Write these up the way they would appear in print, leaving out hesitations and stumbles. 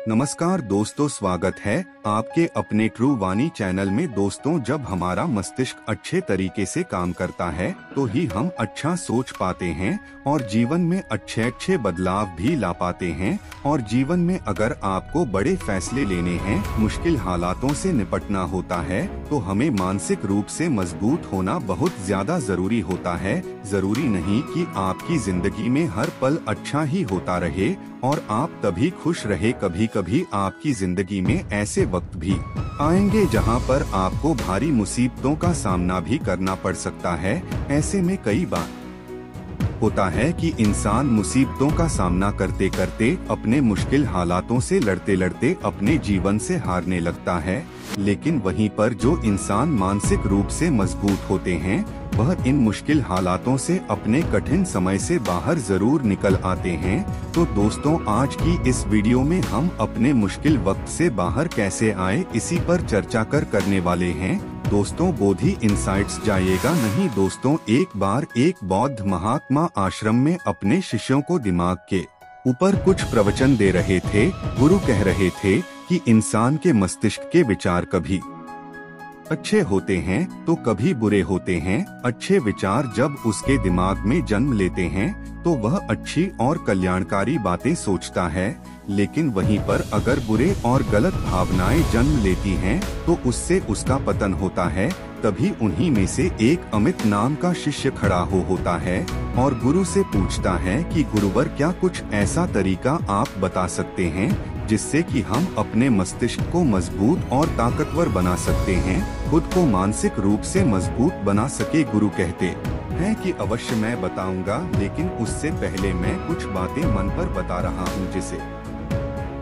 नमस्कार दोस्तों, स्वागत है आपके अपने ट्रू वाणी चैनल में। दोस्तों, जब हमारा मस्तिष्क अच्छे तरीके से काम करता है तो ही हम अच्छा सोच पाते हैं और जीवन में अच्छे बदलाव भी ला पाते हैं। और जीवन में अगर आपको बड़े फैसले लेने हैं, मुश्किल हालातों से निपटना होता है, तो हमें मानसिक रूप से मजबूत होना बहुत ज्यादा जरूरी होता है। जरूरी नहीं कि आपकी जिंदगी में हर पल अच्छा ही होता रहे और आप तभी खुश रहे। कभी कभी आपकी जिंदगी में ऐसे वक्त भी आएंगे जहां पर आपको भारी मुसीबतों का सामना भी करना पड़ सकता है। ऐसे में कई बार होता है कि इंसान मुसीबतों का सामना करते करते, अपने मुश्किल हालातों से लड़ते लड़ते अपने जीवन से हारने लगता है। लेकिन वहीं पर जो इंसान मानसिक रूप से मजबूत होते हैं, वह इन मुश्किल हालातों से, अपने कठिन समय से बाहर जरूर निकल आते हैं। तो दोस्तों, आज की इस वीडियो में हम अपने मुश्किल वक्त से बाहर कैसे आए, इसी पर चर्चा करने वाले हैं। दोस्तों, बोधि इनसाइट्स जाइएगा नहीं। दोस्तों, एक बार एक बौद्ध महात्मा आश्रम में अपने शिष्यों को दिमाग के ऊपर कुछ प्रवचन दे रहे थे। गुरु कह रहे थे कि इंसान के मस्तिष्क के विचार कभी अच्छे होते हैं तो कभी बुरे होते हैं। अच्छे विचार जब उसके दिमाग में जन्म लेते हैं तो वह अच्छी और कल्याणकारी बातें सोचता है, लेकिन वहीं पर अगर बुरे और गलत भावनाएं जन्म लेती हैं तो उससे उसका पतन होता है। तभी उन्हीं में से एक अमित नाम का शिष्य खड़ा होता है और गुरु से पूछता है कि गुरुवर, क्या कुछ ऐसा तरीका आप बता सकते हैं जिससे कि हम अपने मस्तिष्क को मजबूत और ताकतवर बना सकते हैं, खुद को मानसिक रूप से मजबूत बना सके। गुरु कहते हैं कि अवश्य मैं बताऊंगा, लेकिन उससे पहले मैं कुछ बातें मन पर बता रहा हूं, जिसे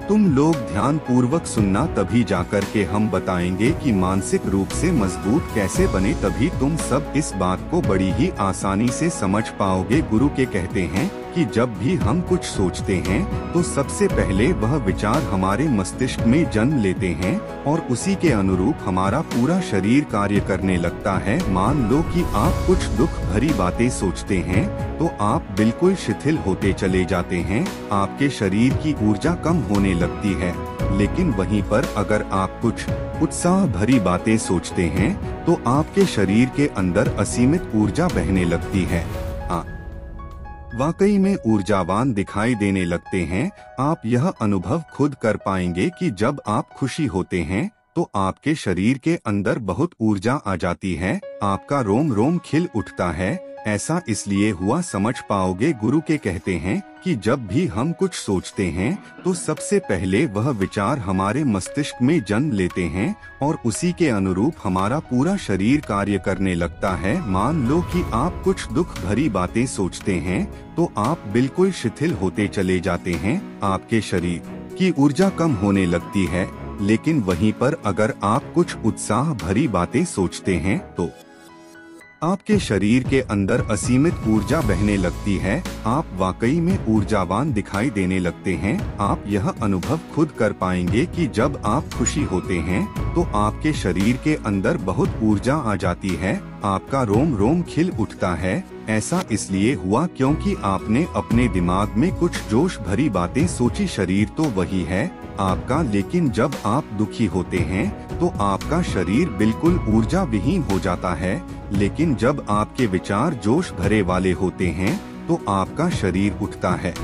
तुम लोग ध्यान पूर्वक सुनना। तभी जाकर के हम बताएंगे कि मानसिक रूप से मजबूत कैसे बने। तभी तुम सब इस बात को बड़ी ही आसानी से समझ पाओगे। गुरु के कहते हैं कि जब भी हम कुछ सोचते हैं तो सबसे पहले वह विचार हमारे मस्तिष्क में जन्म लेते हैं और उसी के अनुरूप हमारा पूरा शरीर कार्य करने लगता है। मान लो कि आप कुछ दुख भरी बातें सोचते हैं तो आप बिल्कुल शिथिल होते चले जाते हैं, आपके शरीर की ऊर्जा कम होने लगती है। लेकिन वहीं पर अगर आप कुछ उत्साह भरी बातें सोचते हैं तो आपके शरीर के अंदर असीमित ऊर्जा बहने लगती है। वाकई में ऊर्जावान दिखाई देने लगते हैं। आप यह अनुभव खुद कर पाएंगे कि जब आप खुशी होते हैं तो आपके शरीर के अंदर बहुत ऊर्जा आ जाती है, आपका रोम रोम खिल उठता है। ऐसा इसलिए हुआ, समझ पाओगे। गुरु के कहते हैं कि जब भी हम कुछ सोचते हैं तो सबसे पहले वह विचार हमारे मस्तिष्क में जन्म लेते हैं और उसी के अनुरूप हमारा पूरा शरीर कार्य करने लगता है। मान लो कि आप कुछ दुख भरी बातें सोचते हैं तो आप बिल्कुल शिथिल होते चले जाते हैं, आपके शरीर की ऊर्जा कम होने लगती है। लेकिन वहीं पर अगर आप कुछ उत्साह भरी बातें सोचते हैं तो आपके शरीर के अंदर असीमित ऊर्जा बहने लगती है, आप वाकई में ऊर्जावान दिखाई देने लगते हैं। आप यह अनुभव खुद कर पाएंगे कि जब आप खुशी होते हैं तो आपके शरीर के अंदर बहुत ऊर्जा आ जाती है, आपका रोम रोम खिल उठता है। ऐसा इसलिए हुआ क्योंकि आपने अपने दिमाग में कुछ जोश भरी बातें सोची। शरीर तो वही है आपका, लेकिन जब आप दुखी होते हैं तो आपका शरीर बिल्कुल ऊर्जा विहीन हो जाता है। लेकिन जब आपके विचार जोश भरे वाले होते हैं तो आपका शरीर उठता है।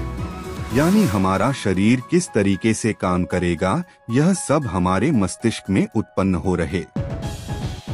यानी हमारा शरीर किस तरीके से काम करेगा, यह सब हमारे मस्तिष्क में उत्पन्न हो रहे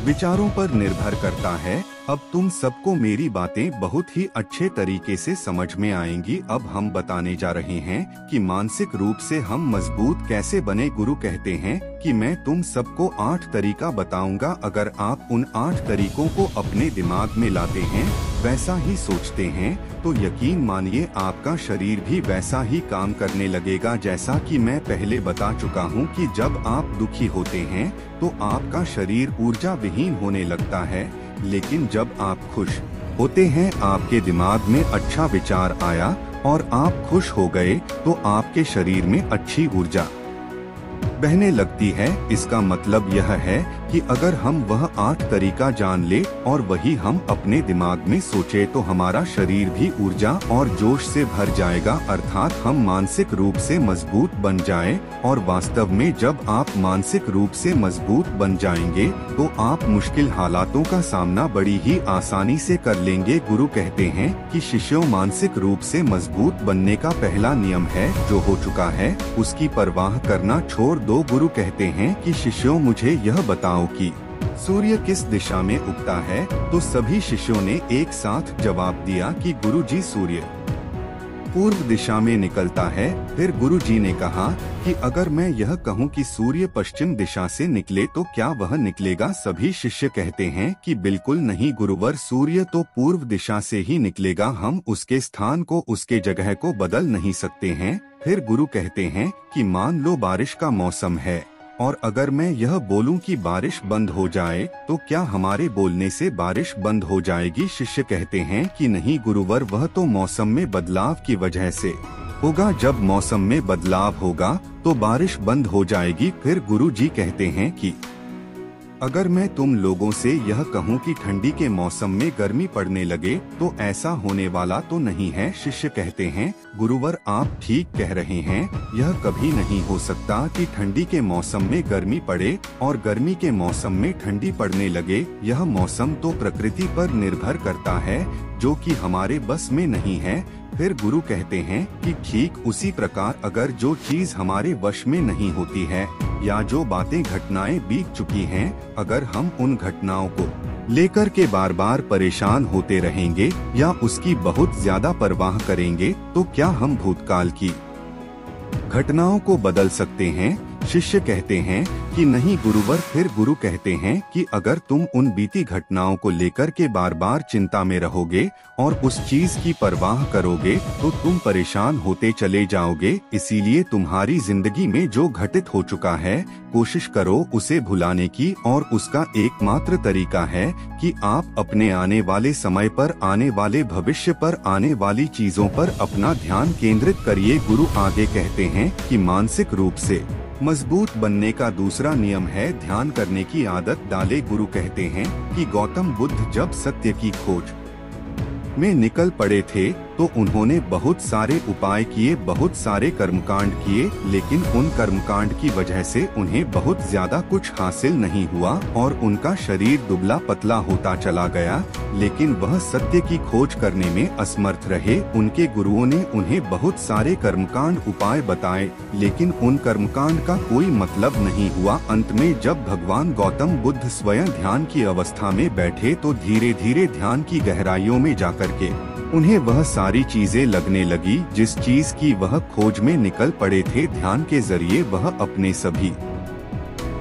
विचारों पर निर्भर करता है। अब तुम सबको मेरी बातें बहुत ही अच्छे तरीके से समझ में आएंगी। अब हम बताने जा रहे हैं कि मानसिक रूप से हम मजबूत कैसे बने। गुरु कहते हैं कि मैं तुम सबको 8 तरीका बताऊंगा। अगर आप उन 8 तरीकों को अपने दिमाग में लाते हैं, वैसा ही सोचते हैं, तो यकीन मानिए आपका शरीर भी वैसा ही काम करने लगेगा। जैसा कि मैं पहले बता चुका हूँ कि जब आप दुखी होते हैं तो आपका शरीर ऊर्जा विहीन होने लगता है, लेकिन जब आप खुश होते हैं, आपके दिमाग में अच्छा विचार आया और आप खुश हो गए तो आपके शरीर में अच्छी ऊर्जा बहने लगती है। इसका मतलब यह है कि अगर हम वह 8 तरीका जान ले और वही हम अपने दिमाग में सोचे तो हमारा शरीर भी ऊर्जा और जोश से भर जाएगा, अर्थात हम मानसिक रूप से मजबूत बन जाएं। और वास्तव में जब आप मानसिक रूप से मजबूत बन जाएंगे तो आप मुश्किल हालातों का सामना बड़ी ही आसानी से कर लेंगे। गुरु कहते हैं कि शिष्यों, मानसिक रूप से मजबूत बनने का पहला नियम है जो हो चुका है उसकी परवाह करना छोड़ दो। गुरु कहते हैं कि शिष्यों, मुझे यह बताओ कि सूर्य किस दिशा में उगता है। तो सभी शिष्यों ने एक साथ जवाब दिया कि गुरुजी, सूर्य पूर्व दिशा में निकलता है। फिर गुरुजी ने कहा कि अगर मैं यह कहूँ कि सूर्य पश्चिम दिशा से निकले तो क्या वह निकलेगा? सभी शिष्य कहते हैं कि बिल्कुल नहीं गुरुवर, सूर्य तो पूर्व दिशा से ही निकलेगा, हम उसके स्थान को, उसके जगह को बदल नहीं सकते हैं। फिर गुरु कहते हैं कि मान लो बारिश का मौसम है और अगर मैं यह बोलूं कि बारिश बंद हो जाए तो क्या हमारे बोलने से बारिश बंद हो जाएगी? शिष्य कहते हैं कि नहीं गुरुवर, वह तो मौसम में बदलाव की वजह से होगा, जब मौसम में बदलाव होगा तो बारिश बंद हो जाएगी। फिर गुरु जी कहते हैं कि अगर मैं तुम लोगों से यह कहूं कि ठंडी के मौसम में गर्मी पड़ने लगे तो ऐसा होने वाला तो नहीं है। शिष्य कहते हैं गुरुवर, आप ठीक कह रहे हैं, यह कभी नहीं हो सकता कि ठंडी के मौसम में गर्मी पड़े और गर्मी के मौसम में ठंडी पड़ने लगे। यह मौसम तो प्रकृति पर निर्भर करता है जो कि हमारे बस में नहीं है। फिर गुरु कहते हैं कि ठीक उसी प्रकार अगर जो चीज हमारे वश में नहीं होती है या जो बातें, घटनाएं बीत चुकी हैं, अगर हम उन घटनाओं को लेकर के बार बार परेशान होते रहेंगे या उसकी बहुत ज्यादा परवाह करेंगे तो क्या हम भूतकाल की घटनाओं को बदल सकते हैं? शिष्य कहते हैं कि नहीं गुरुवर। फिर गुरु कहते हैं कि अगर तुम उन बीती घटनाओं को लेकर के बार बार चिंता में रहोगे और उस चीज की परवाह करोगे तो तुम परेशान होते चले जाओगे। इसीलिए तुम्हारी जिंदगी में जो घटित हो चुका है कोशिश करो उसे भुलाने की, और उसका एकमात्र तरीका है कि आप अपने आने वाले समय पर, आने वाले भविष्य पर, आने वाली चीजों पर अपना ध्यान केंद्रित करिए। गुरु आगे कहते हैं कि मानसिक रूप से मजबूत बनने का दूसरा नियम है ध्यान करने की आदत डाले। गुरु कहते हैं कि गौतम बुद्ध जब सत्य की खोज में निकल पड़े थे तो उन्होंने बहुत सारे उपाय किए, बहुत सारे कर्मकांड किए, लेकिन उन कर्मकांड की वजह से उन्हें बहुत ज्यादा कुछ हासिल नहीं हुआ और उनका शरीर दुबला पतला होता चला गया, लेकिन वह सत्य की खोज करने में असमर्थ रहे। उनके गुरुओं ने उन्हें बहुत सारे कर्मकांड उपाय बताए, लेकिन उन कर्मकांड का कोई मतलब नहीं हुआ। अंत में जब भगवान गौतम बुद्ध स्वयं ध्यान की अवस्था में बैठे तो धीरे धीरे ध्यान की गहराइयों में जाकर के उन्हें वह सारी चीजें लगने लगी जिस चीज की वह खोज में निकल पड़े थे। ध्यान के जरिए वह अपने सभी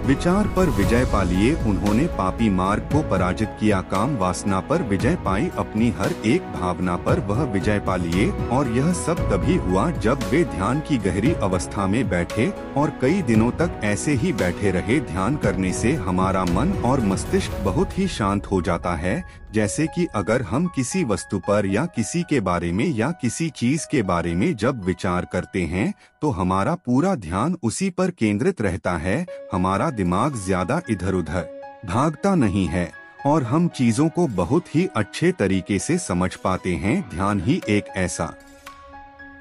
विचार पर विजय पा लिए। उन्होंने पापी मार्ग को पराजित किया, काम वासना पर विजय पाई, अपनी हर एक भावना पर वह विजय पा लिए। और यह सब तभी हुआ जब वे ध्यान की गहरी अवस्था में बैठे और कई दिनों तक ऐसे ही बैठे रहे। ध्यान करने से हमारा मन और मस्तिष्क बहुत ही शांत हो जाता है। जैसे कि अगर हम किसी वस्तु पर या किसी के बारे में या किसी चीज के बारे में जब विचार करते हैं तो हमारा पूरा ध्यान उसी पर केंद्रित रहता है, हमारा दिमाग ज्यादा इधर उधर भागता नहीं है और हम चीजों को बहुत ही अच्छे तरीके से समझ पाते हैं। ध्यान ही एक ऐसा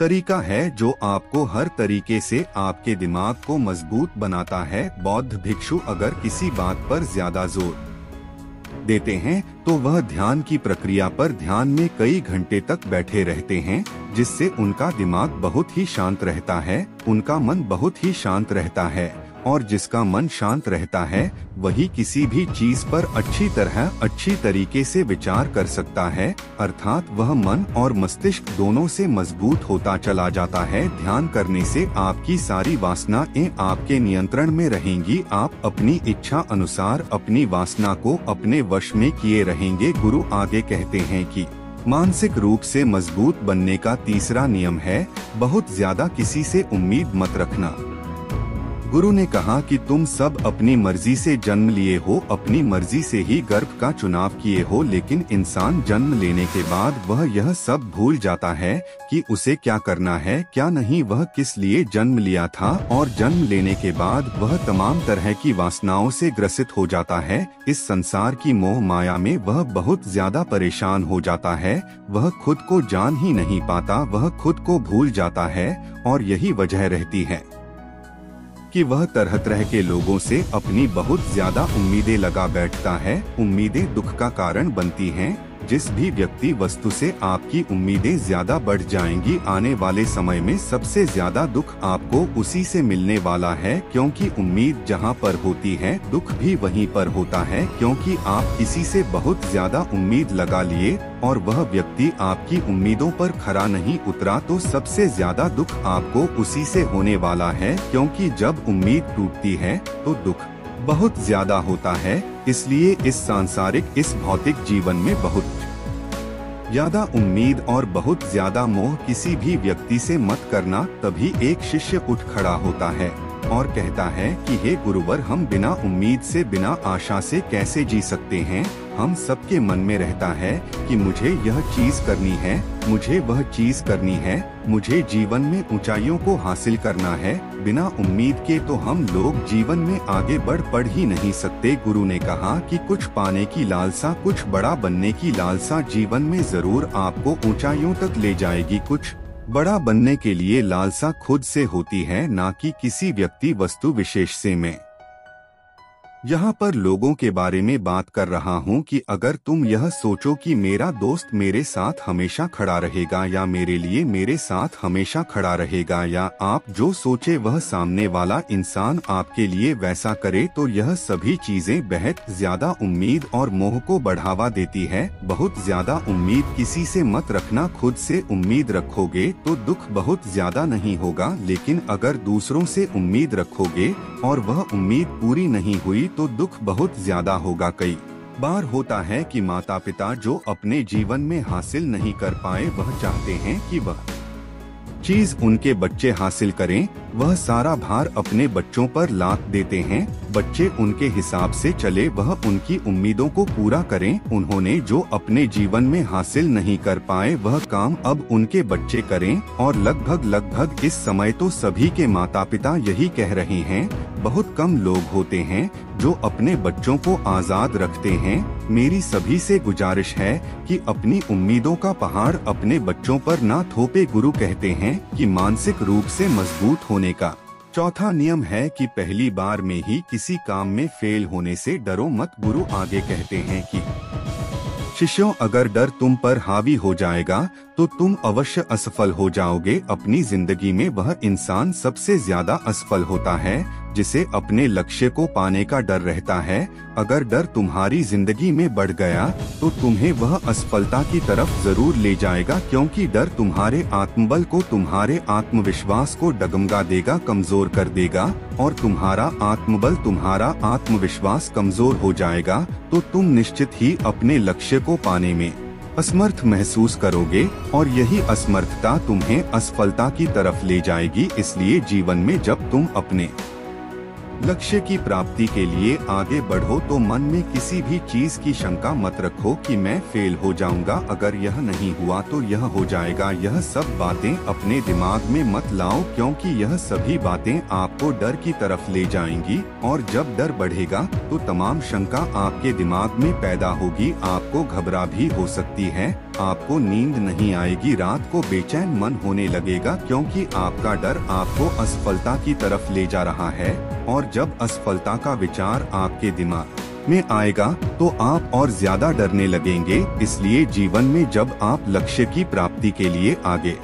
तरीका है जो आपको हर तरीके से आपके दिमाग को मजबूत बनाता है। बौद्ध भिक्षु अगर किसी बात पर ज्यादा जोर देते हैं तो वह ध्यान की प्रक्रिया पर ध्यान में कई घंटे तक बैठे रहते हैं, जिससे उनका दिमाग बहुत ही शांत रहता है, उनका मन बहुत ही शांत रहता है। और जिसका मन शांत रहता है वही किसी भी चीज पर अच्छी तरीके से विचार कर सकता है, अर्थात वह मन और मस्तिष्क दोनों से मजबूत होता चला जाता है। ध्यान करने से आपकी सारी वासनाएं आपके नियंत्रण में रहेंगी, आप अपनी इच्छा अनुसार अपनी वासना को अपने वश में किए रहेंगे। गुरु आगे कहते हैं कि मानसिक रूप से मजबूत बनने का तीसरा नियम है बहुत ज्यादा किसी से उम्मीद मत रखना। गुरु ने कहा कि तुम सब अपनी मर्जी से जन्म लिए हो, अपनी मर्जी से ही गर्भ का चुनाव किए हो, लेकिन इंसान जन्म लेने के बाद वह यह सब भूल जाता है कि उसे क्या करना है क्या नहीं, वह किस लिए जन्म लिया था, और जन्म लेने के बाद वह तमाम तरह की वासनाओं से ग्रसित हो जाता है। इस संसार की मोह माया में वह बहुत ज्यादा परेशान हो जाता है, वह खुद को जान ही नहीं पाता, वह खुद को भूल जाता है। और यही वजह रहती है कि वह तरह तरह के लोगों से अपनी बहुत ज्यादा उम्मीदें लगा बैठता है। उम्मीदें दुख का कारण बनती हैं। जिस भी व्यक्ति वस्तु से आपकी उम्मीदें ज्यादा बढ़ जाएंगी, आने वाले समय में सबसे ज्यादा दुख आपको उसी से मिलने वाला है, क्योंकि उम्मीद जहां पर होती है दुख भी वहीं पर होता है। क्योंकि आप किसी से बहुत ज्यादा उम्मीद लगा लिए और वह व्यक्ति आपकी उम्मीदों पर खरा नहीं उतरा, तो सबसे ज्यादा दुख आपको उसी से होने वाला है। क्योंकि जब उम्मीद टूटती है तो दुख बहुत ज्यादा होता है। इसलिए इस सांसारिक, इस भौतिक जीवन में बहुत ज्यादा उम्मीद और बहुत ज्यादा मोह किसी भी व्यक्ति से मत करना। तभी एक शिष्य उठ खड़ा होता है और कहता है कि हे गुरुवर, हम बिना उम्मीद से, बिना आशा से कैसे जी सकते हैं। हम सबके मन में रहता है कि मुझे यह चीज करनी है, मुझे वह चीज करनी है, मुझे जीवन में ऊंचाइयों को हासिल करना है। बिना उम्मीद के तो हम लोग जीवन में आगे बढ़ ही नहीं सकते। गुरु ने कहा कि कुछ पाने की लालसा, कुछ बड़ा बनने की लालसा जीवन में जरूर आपको ऊंचाइयों तक ले जाएगी। कुछ बड़ा बनने के लिए लालसा खुद से होती है, ना कि किसी व्यक्ति वस्तु विशेष से। मैं यहाँ पर लोगों के बारे में बात कर रहा हूँ कि अगर तुम यह सोचो कि मेरा दोस्त मेरे साथ हमेशा खड़ा रहेगा, या मेरे लिए मेरे साथ हमेशा खड़ा रहेगा, या आप जो सोचे वह सामने वाला इंसान आपके लिए वैसा करे, तो यह सभी चीजें बहुत ज्यादा उम्मीद और मोह को बढ़ावा देती है। बहुत ज्यादा उम्मीद किसी से मत रखना। खुद से उम्मीद रखोगे तो दुख बहुत ज्यादा नहीं होगा, लेकिन अगर दूसरों से उम्मीद रखोगे और वह उम्मीद पूरी नहीं हुई तो दुख बहुत ज्यादा होगा। कई बार होता है कि माता पिता जो अपने जीवन में हासिल नहीं कर पाए, वह चाहते हैं कि वह चीज उनके बच्चे हासिल करें। वह सारा भार अपने बच्चों पर लाद देते हैं। बच्चे उनके हिसाब से चले, वह उनकी उम्मीदों को पूरा करें। उन्होंने जो अपने जीवन में हासिल नहीं कर पाए, वह काम अब उनके बच्चे करें। और लगभग इस समय तो सभी के माता पिता यही कह रहे हैं। बहुत कम लोग होते हैं जो अपने बच्चों को आजाद रखते हैं। मेरी सभी से गुजारिश है कि अपनी उम्मीदों का पहाड़ अपने बच्चों पर ना थोपे। गुरु कहते हैं कि मानसिक रूप से मजबूत होने का चौथा नियम है कि पहली बार में ही किसी काम में फेल होने से डरो मत। गुरु आगे कहते हैं कि शिष्यों, अगर डर तुम पर हावी हो जाएगा तो तुम अवश्य असफल हो जाओगे। अपनी जिंदगी में वह इंसान सबसे ज्यादा असफल होता है जिसे अपने लक्ष्य को पाने का डर रहता है। अगर डर तुम्हारी जिंदगी में बढ़ गया तो तुम्हें वह असफलता की तरफ जरूर ले जाएगा, क्योंकि डर तुम्हारे आत्मबल को, तुम्हारे आत्मविश्वास को डगमगा देगा, कमजोर कर देगा। और तुम्हारा आत्मबल, तुम्हारा आत्मविश्वास कमजोर हो जाएगा तो तुम निश्चित ही अपने लक्ष्य को पाने में असमर्थ महसूस करोगे, और यही असमर्थता तुम्हें असफलता की तरफ ले जाएगी। इसलिए जीवन में जब तुम अपने लक्ष्य की प्राप्ति के लिए आगे बढ़ो तो मन में किसी भी चीज की शंका मत रखो कि मैं फेल हो जाऊंगा, अगर यह नहीं हुआ तो यह हो जाएगा। यह सब बातें अपने दिमाग में मत लाओ, क्योंकि यह सभी बातें आपको डर की तरफ ले जाएंगी। और जब डर बढ़ेगा तो तमाम शंका आपके दिमाग में पैदा होगी। आपको घबरा भी हो सकती है, आपको नींद नहीं आएगी, रात को बेचैन मन होने लगेगा, क्योंकि आपका डर आपको असफलता की तरफ ले जा रहा है। और जब असफलता का विचार आपके दिमाग में आएगा तो आप और ज्यादा डरने लगेंगे। इसलिए जीवन में जब आप लक्ष्य की प्राप्ति के लिए आगे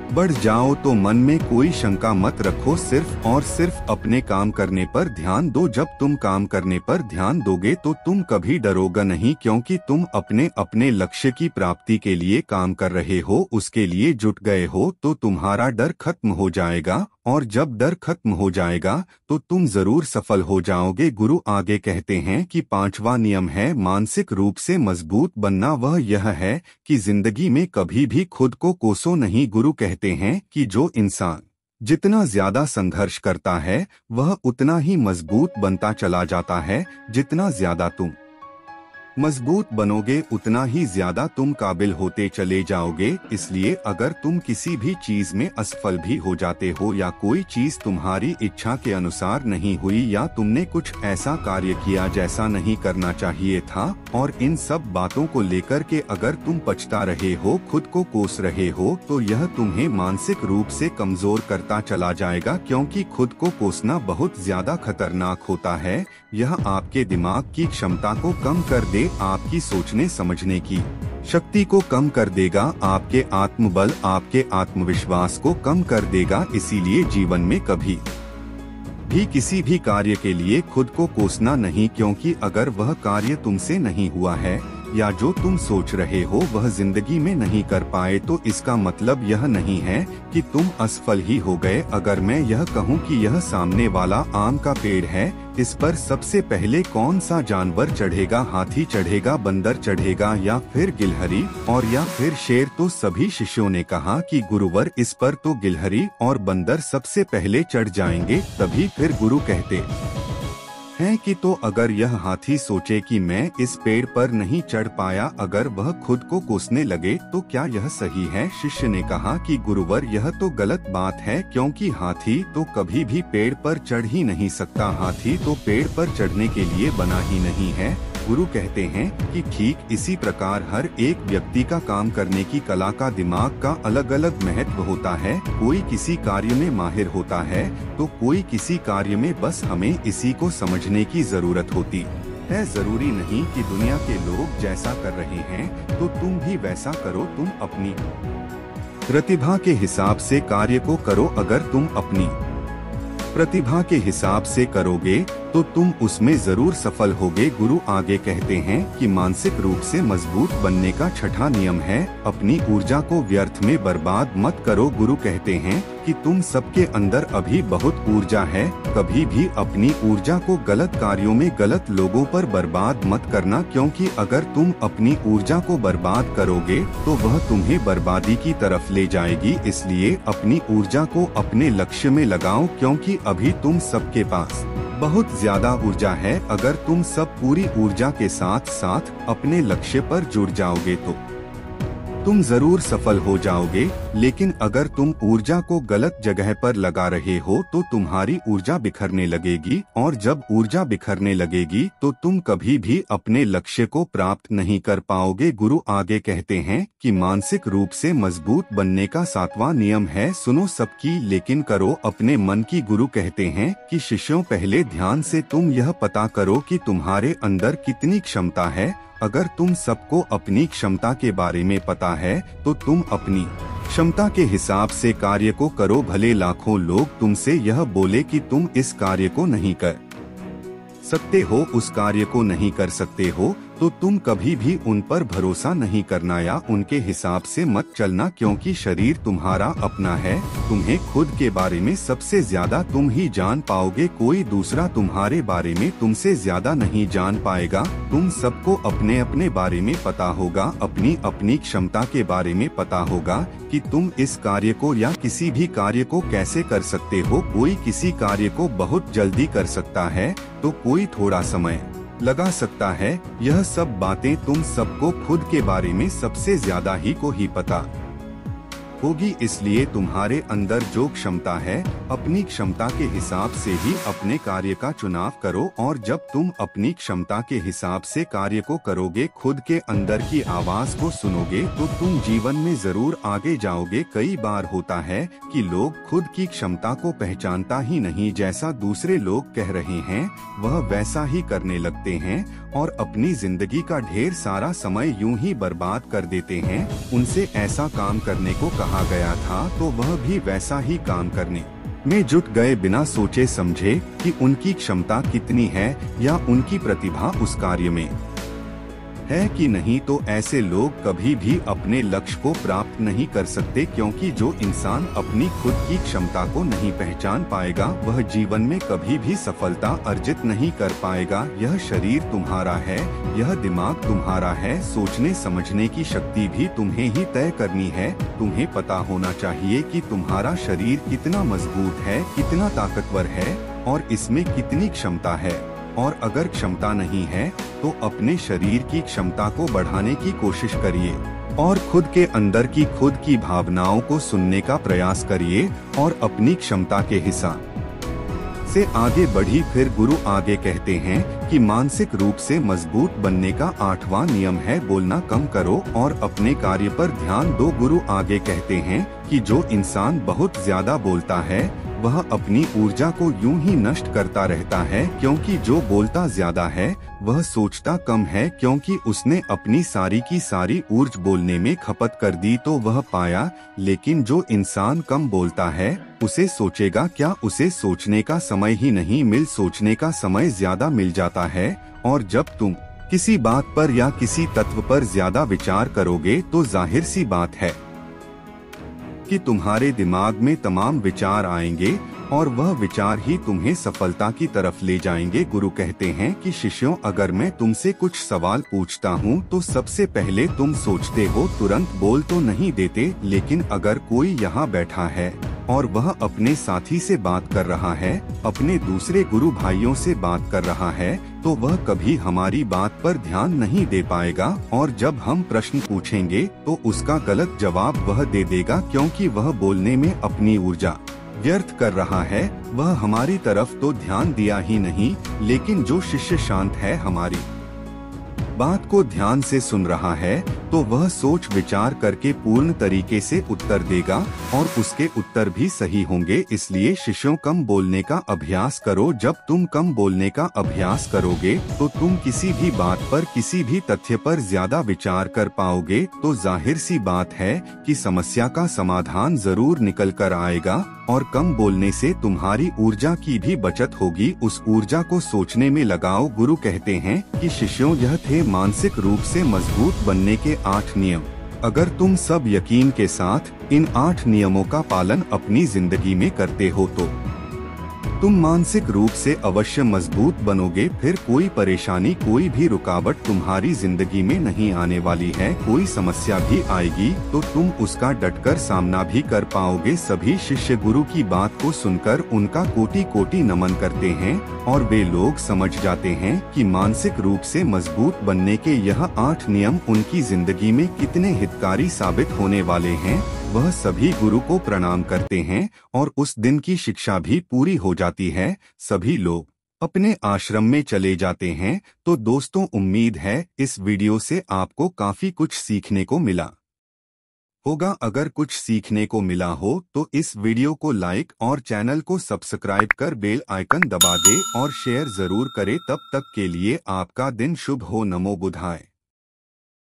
बढ़ जाओ तो मन में कोई शंका मत रखो, सिर्फ और सिर्फ अपने काम करने पर ध्यान दो। जब तुम काम करने पर ध्यान दोगे तो तुम कभी डरोगे नहीं, क्योंकि तुम अपने अपने लक्ष्य की प्राप्ति के लिए काम कर रहे हो, उसके लिए जुट गए हो, तो तुम्हारा डर खत्म हो जाएगा। और जब डर खत्म हो जाएगा तो तुम जरूर सफल हो जाओगे। गुरु आगे कहते हैं कि पांचवा नियम है मानसिक रूप से मजबूत बनना। वह यह है कि जिंदगी में कभी भी खुद को कोसो नहीं। गुरु कहते हैं कि जो इंसान जितना ज्यादा संघर्ष करता है वह उतना ही मजबूत बनता चला जाता है। जितना ज्यादा तुम मजबूत बनोगे उतना ही ज्यादा तुम काबिल होते चले जाओगे। इसलिए अगर तुम किसी भी चीज में असफल भी हो जाते हो या कोई चीज तुम्हारी इच्छा के अनुसार नहीं हुई या तुमने कुछ ऐसा कार्य किया जैसा नहीं करना चाहिए था और इन सब बातों को लेकर के अगर तुम पछता रहे हो, खुद को कोस रहे हो, तो यह तुम्हें मानसिक रूप से कमजोर करता चला जाएगा, क्योंकि खुद को कोसना बहुत ज्यादा खतरनाक होता है। यह आपके दिमाग की क्षमता को कम कर दे, आपकी सोचने समझने की शक्ति को कम कर देगा, आपके आत्मबल, आपके आत्मविश्वास को कम कर देगा। इसीलिए जीवन में कभी भी किसी भी कार्य के लिए खुद को कोसना नहीं, क्योंकि अगर वह कार्य तुमसे नहीं हुआ है या जो तुम सोच रहे हो वह जिंदगी में नहीं कर पाए तो इसका मतलब यह नहीं है कि तुम असफल ही हो गए। अगर मैं यह कहूँ कि यह सामने वाला आम का पेड़ है, इस पर सबसे पहले कौन सा जानवर चढ़ेगा, हाथी चढ़ेगा, बंदर चढ़ेगा या फिर गिलहरी और या फिर शेर, तो सभी शिष्यों ने कहा कि गुरुवर इस पर तो गिलहरी और बंदर सबसे पहले चढ़ जाएंगे। तभी फिर गुरु कहते है कि तो अगर यह हाथी सोचे कि मैं इस पेड़ पर नहीं चढ़ पाया, अगर वह खुद को कोसने लगे तो क्या यह सही है? शिष्य ने कहा कि गुरुवर यह तो गलत बात है, क्योंकि हाथी तो कभी भी पेड़ पर चढ़ ही नहीं सकता, हाथी तो पेड़ पर चढ़ने के लिए बना ही नहीं है। गुरु कहते हैं कि ठीक इसी प्रकार हर एक व्यक्ति का काम करने की कला का, दिमाग का अलग अलग महत्व होता है। कोई किसी कार्य में माहिर होता है तो कोई किसी कार्य में, बस हमें इसी को समझने की जरूरत होती है। जरूरी नहीं कि दुनिया के लोग जैसा कर रहे हैं तो तुम भी वैसा करो। तुम अपनी प्रतिभा के हिसाब से कार्य को करो। अगर तुम अपनी प्रतिभा के हिसाब से करोगे तो तुम उसमें जरूर सफल होगे। गुरु आगे कहते हैं कि मानसिक रूप से मजबूत बनने का छठा नियम है, अपनी ऊर्जा को व्यर्थ में बर्बाद मत करो। गुरु कहते हैं कि तुम सबके अंदर अभी बहुत ऊर्जा है, कभी भी अपनी ऊर्जा को गलत कार्यों में, गलत लोगों पर बर्बाद मत करना, क्योंकि अगर तुम अपनी ऊर्जा को बर्बाद करोगे तो वह तुम्हें बर्बादी की तरफ ले जाएगी। इसलिए अपनी ऊर्जा को अपने लक्ष्य में लगाओ, क्योंकि अभी तुम सबके पास बहुत ज्यादा ऊर्जा है। अगर तुम सब पूरी ऊर्जा के साथ साथ अपने लक्ष्य पर जुड़ जाओगे तो तुम जरूर सफल हो जाओगे। लेकिन अगर तुम ऊर्जा को गलत जगह पर लगा रहे हो तो तुम्हारी ऊर्जा बिखरने लगेगी, और जब ऊर्जा बिखरने लगेगी तो तुम कभी भी अपने लक्ष्य को प्राप्त नहीं कर पाओगे। गुरु आगे कहते हैं कि मानसिक रूप से मजबूत बनने का सातवां नियम है, सुनो सबकी लेकिन करो अपने मन की। गुरु कहते हैं कि शिष्यों पहले ध्यान से तुम यह पता करो कि तुम्हारे अंदर कितनी क्षमता है। अगर तुम सबको अपनी क्षमता के बारे में पता है तो तुम अपनी क्षमता के हिसाब से कार्य को करो। भले लाखों लोग तुमसे यह बोले कि तुम इस कार्य को नहीं कर सकते हो, उस कार्य को नहीं कर सकते हो, तो तुम कभी भी उन पर भरोसा नहीं करना या उनके हिसाब से मत चलना, क्योंकि शरीर तुम्हारा अपना है। तुम्हें खुद के बारे में सबसे ज्यादा तुम ही जान पाओगे, कोई दूसरा तुम्हारे बारे में तुमसे ज्यादा नहीं जान पाएगा। तुम सबको अपने अपने बारे में पता होगा, अपनी अपनी क्षमता के बारे में पता होगा कि तुम इस कार्य को या किसी भी कार्य को कैसे कर सकते हो। कोई किसी कार्य को बहुत जल्दी कर सकता है तो कोई थोड़ा समय लगा सकता है। यह सब बातें तुम सबको खुद के बारे में सबसे ज्यादा ही को ही पता होगी। इसलिए तुम्हारे अंदर जो क्षमता है, अपनी क्षमता के हिसाब से ही अपने कार्य का चुनाव करो। और जब तुम अपनी क्षमता के हिसाब से कार्य को करोगे, खुद के अंदर की आवाज को सुनोगे, तो तुम जीवन में जरूर आगे जाओगे। कई बार होता है कि लोग खुद की क्षमता को पहचानता ही नहीं, जैसा दूसरे लोग कह रहे हैं वह वैसा ही करने लगते हैं और अपनी जिंदगी का ढेर सारा समय यूं ही बर्बाद कर देते हैं। उनसे ऐसा काम करने को कहा गया था तो वह भी वैसा ही काम करने में जुट गए, बिना सोचे समझे कि उनकी क्षमता कितनी है या उनकी प्रतिभा उस कार्य में है कि नहीं। तो ऐसे लोग कभी भी अपने लक्ष्य को प्राप्त नहीं कर सकते, क्योंकि जो इंसान अपनी खुद की क्षमता को नहीं पहचान पाएगा वह जीवन में कभी भी सफलता अर्जित नहीं कर पाएगा। यह शरीर तुम्हारा है, यह दिमाग तुम्हारा है, सोचने समझने की शक्ति भी तुम्हें ही तय करनी है। तुम्हें पता होना चाहिए कि तुम्हारा शरीर कितना मजबूत है, कितना ताकतवर है और इसमें कितनी क्षमता है। और अगर क्षमता नहीं है तो अपने शरीर की क्षमता को बढ़ाने की कोशिश करिए और खुद के अंदर की खुद की भावनाओं को सुनने का प्रयास करिए और अपनी क्षमता के हिसाब से आगे बढ़ी। फिर गुरु आगे कहते हैं कि मानसिक रूप से मजबूत बनने का 8वां नियम है बोलना कम करो और अपने कार्य पर ध्यान दो। गुरु आगे कहते हैं कि जो इंसान बहुत ज्यादा बोलता है वह अपनी ऊर्जा को यूं ही नष्ट करता रहता है, क्योंकि जो बोलता ज्यादा है वह सोचता कम है, क्योंकि उसने अपनी सारी की सारी ऊर्जा बोलने में खपत कर दी तो वह पाया। लेकिन जो इंसान कम बोलता है उसे सोचेगा क्या, उसे सोचने का समय ही नहीं मिल, सोचने का समय ज्यादा मिल जाता है। और जब तुम किसी बात पर या किसी तत्व पर ज्यादा विचार करोगे तो जाहिर सी बात है कि तुम्हारे दिमाग में तमाम विचार आएंगे और वह विचार ही तुम्हें सफलता की तरफ ले जाएंगे। गुरु कहते हैं कि शिष्यों, अगर मैं तुमसे कुछ सवाल पूछता हूँ तो सबसे पहले तुम सोचते हो, तुरंत बोल तो नहीं देते। लेकिन अगर कोई यहाँ बैठा है और वह अपने साथी से बात कर रहा है, अपने दूसरे गुरु भाइयों से बात कर रहा है, तो वह कभी हमारी बात पर ध्यान नहीं दे पाएगा। और जब हम प्रश्न पूछेंगे तो उसका गलत जवाब वह दे देगा, क्योंकि वह बोलने में अपनी ऊर्जा व्यर्थ कर रहा है। वह हमारी तरफ तो ध्यान दिया ही नहीं, लेकिन जो शिष्य शांत है, हमारी बात को ध्यान से सुन रहा है, तो वह सोच विचार करके पूर्ण तरीके से उत्तर देगा और उसके उत्तर भी सही होंगे। इसलिए शिष्यों, कम बोलने का अभ्यास करो। जब तुम कम बोलने का अभ्यास करोगे तो तुम किसी भी बात पर, किसी भी तथ्य पर ज्यादा विचार कर पाओगे। तो जाहिर सी बात है कि समस्या का समाधान जरूर निकल कर आएगा और कम बोलने से तुम्हारी ऊर्जा की भी बचत होगी। उस ऊर्जा को सोचने में लगाओ। गुरु कहते हैं कि शिष्यों, यह थे मानसिक रूप से मजबूत बनने के 8 नियम। अगर तुम सब यकीन के साथ इन 8 नियमों का पालन अपनी जिंदगी में करते हो तो तुम मानसिक रूप से अवश्य मजबूत बनोगे। फिर कोई परेशानी, कोई भी रुकावट तुम्हारी जिंदगी में नहीं आने वाली है। कोई समस्या भी आएगी तो तुम उसका डटकर सामना भी कर पाओगे। सभी शिष्य गुरु की बात को सुनकर उनका कोटि कोटि नमन करते हैं और वे लोग समझ जाते हैं कि मानसिक रूप से मजबूत बनने के यह 8 नियम उनकी जिंदगी में कितने हितकारी साबित होने वाले हैं। वह सभी गुरु को प्रणाम करते हैं और उस दिन की शिक्षा भी पूरी हो जाती है। सभी लोग अपने आश्रम में चले जाते हैं। तो दोस्तों, उम्मीद है इस वीडियो से आपको काफी कुछ सीखने को मिला होगा। अगर कुछ सीखने को मिला हो तो इस वीडियो को लाइक और चैनल को सब्सक्राइब कर बेल आइकन दबा दे और शेयर जरूर करे। तब तक के लिए आपका दिन शुभ हो। नमो बुधाय।